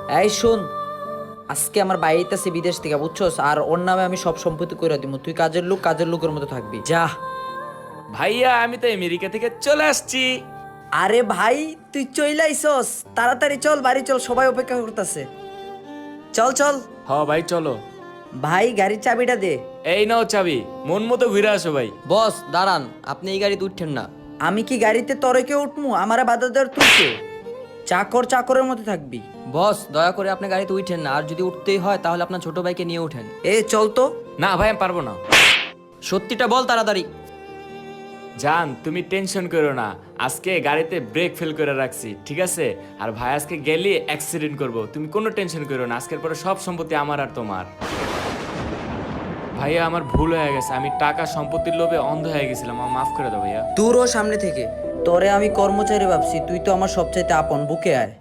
এই শোন, আজকে আমার বাইরে আছে বিদেশ থেকে, বুঝছস? আর ওর নামে আমি সব সম্পত্তি করে দিব। তুই কাজের লোকের মতো থাকবি, যা। ভাইয়া আমি তো আমেরিকা থেকে চলে আসছি। আরে ভাই, তুই চইলাইছস? তাড়াতাড়ি চল, বাড়ি চল, সবাই অপেক্ষা করতেছে। চল চল। হ ভাই চলো। ভাই, গাড়ির চাবিটা দে। এই নাও চাবি, মন মতো ঘুরে আসো ভাই। বস দাঁড়ান, আপনি এই গাড়িতে উঠছেন না। আমি কি গাড়িতে তরে কেউ উঠমু? আমারে বাধা দেওয়ার তুই কে? চাকরের মতো থাকবি। বস দয়া করে আপনি গাড়িতে উঠছেন না, আর যদি উঠতেই হয় তাহলে আপনার ছোট ভাইকে নিয়ে উঠেন। চল তো। না ভাই আমি পারবো না। সত্যিটা বল তাড়াতাড়ি। জান তুমি টেনশন করো না, আজকে গাড়িতে ব্রেক ফেল করে রাখছি, ঠিক আছে? আর ভাই আজকে গেলে অ্যাক্সিডেন্ট করব, তুমি কোনো টেনশন করো না, আজকের পরে সব সম্পত্তি আমার আর তোমার। ভাইয়া আমার ভুল হয়ে গেছে, আমি টাকা সম্পত্তির লোভে অন্ধ হয়ে গেছিলাম, আমার মাফ করে দাও ভাইয়া। দূর ও সামনে থেকে। তোরে আমি কর্মচারী ভাবছি, তুই তো আমার সবচাইতে আপন, বুকে আয়।